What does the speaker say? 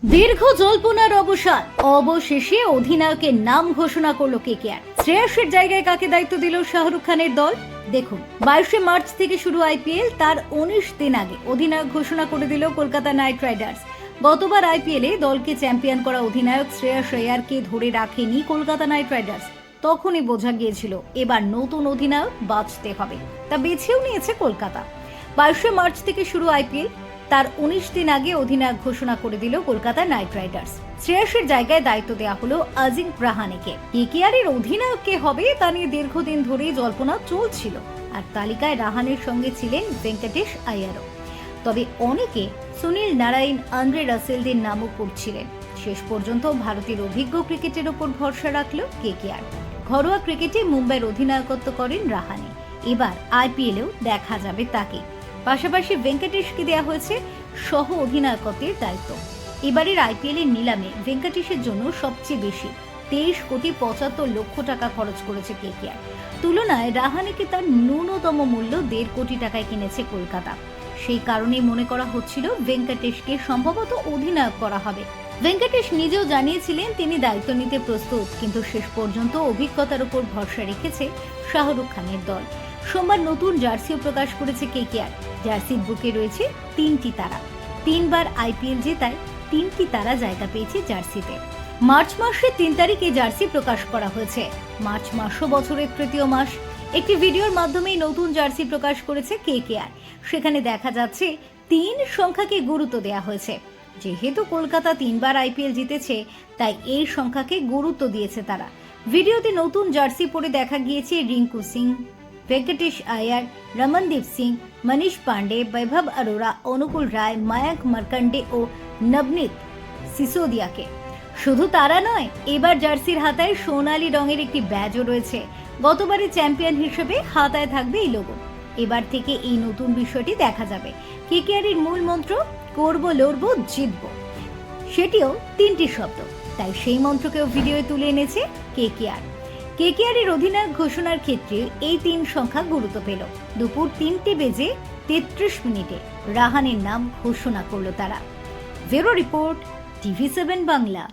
দীর্ঘ জল্পনার অবসান, অবশেষে অধিনায়কের নাম ঘোষণা করলো কেকেআর। শ্রেয়সের জায়গায় কাকে দায়িত্ব দিল শাহরুখ খানের দল? দেখুন, 22শে মার্চ থেকে শুরু আইপিএল, তার 19 দিন আগে অধিনায়ক ঘোষণা করে দিল কলকাতা নাইট রাইডার্স। গতবার আইপিএলে দলকে চ্যাম্পিয়ন করা অধিনায়ক শ্রেয়স আইয়ারকে ধরে রাখেনি কলকাতা নাইট রাইডার্স। তখনই বোঝা গিয়েছিল এবার নতুন অধিনায়ক বাঁচতে হবে, তা বেছেও নিয়েছে কলকাতা। 22শে মার্চ থেকে শুরু আইপিএল, তার 19 দিন আগে অধিনায়ক ঘোষণা করে দিল কলকাতা নাইট রাইডার্স। শ্রেয়সের জায়গায় দায়িত্ব দেওয়া হলো আজিঙ্ক রাহানেকে। কেকেআর এর অধিনায়ক কে হবে তা নিয়ে দীর্ঘদিন ধরেই জল্পনা চলছিল, আর তালিকায় রাহানের সঙ্গে ছিলেন ভেঙ্কটেশ আইয়ারও। তবে অনেকে সুনীল নারায়ণ, আন্দ্রে রাসেলদের নামও করছিলেন। শেষ পর্যন্ত ভারতের অভিজ্ঞ ক্রিকেটের ওপর ভরসা রাখল কেকেআর। ঘরোয়া ক্রিকেটে মুম্বাইয়ের অধিনায়কত্ব করেন রাহানে। এবার আইপিএলেও দেখা যাবে তাকে। পাশাপাশি ভেঙ্কটেশকে দেওয়া হয়েছে সহ অধিনায়কত্বের দায়িত্ব। এবারের আইপিএলের নিলামে ভেঙ্কটেশের জন্য সবচেয়ে বেশি 23,75,00,000 টাকা খরচ করেছে কেকেআর। তুলনায় রাহানেকে তার ন্যূনতম মূল্য 1.5 কোটি টাকায় কিনেছে কলকাতা। সেই কারণেই মনে করা হচ্ছিল ভেঙ্কটেশকে সম্ভবত অধিনায়ক করা হবে। ভেঙ্কটেশ নিজেও জানিয়েছিলেন তিনি দায়িত্ব নিতে প্রস্তুত, কিন্তু শেষ পর্যন্ত অভিজ্ঞতার উপর ভরসা রেখেছে শাহরুখ খানের দল। সোমবার নতুন জার্সিও প্রকাশ করেছে কেকেআর। জার্সির বুকে রয়েছে 3টি তারা। 3বার আইপিএল জেতায় 3টি তারা জায়গা পেয়েছে জার্সিতে। মার্চ মাসের 3 তারিখে জার্সি প্রকাশ করা হয়েছে। মার্চ মাসও বছরের তৃতীয় মাস। একটি ভিডিওর মাধ্যমেই নতুন জার্সি প্রকাশ করেছে কেকেআর। সেখানে দেখা যাচ্ছে 3 সংখ্যাকে গুরুত্ব দেওয়া হয়েছে। যেহেতু কলকাতা 3বার আইপিএল জিতেছে, তাই এই সংখ্যাকে গুরুত্ব দিয়েছে তারা। ভিডিওতে নতুন জার্সি পরে দেখা গিয়েছে রিঙ্কু সিং, ভেঙ্কটেশ আয়ার, রমনদীপ সিং, মনীষ পান্ডে, বৈভব অরোরা, অনুকূল রায়, মায়াঙ্ক মার্কন্ডে ও নবনীত সিসোদিয়াকে। শুধু তারা নয়, এবার জার্সির হাতায় সোনালী রঙের একটি ব্যাজও রয়েছে। গতবারের চ্যাম্পিয়ন হিসেবে হাতায় থাকবে এই লোগো। এবার থেকে এই নতুন বিষয়টি দেখা যাবে। কেকেআর এর মূল মন্ত্র করব, লড়ব, জিতব। সেটিও 3টি শব্দ, তাই সেই মন্ত্রকেও ভিডিওয়ে তুলে এনেছে কেকেআর। কেকেআর এর অধিনায়ক ঘোষণার ক্ষেত্রে এই 3 সংখ্যা গুরুত্ব পেল। দুপুর 3:33 রাহানের নাম ঘোষণা করলো তারা। Bureau report, TV7 Bangla.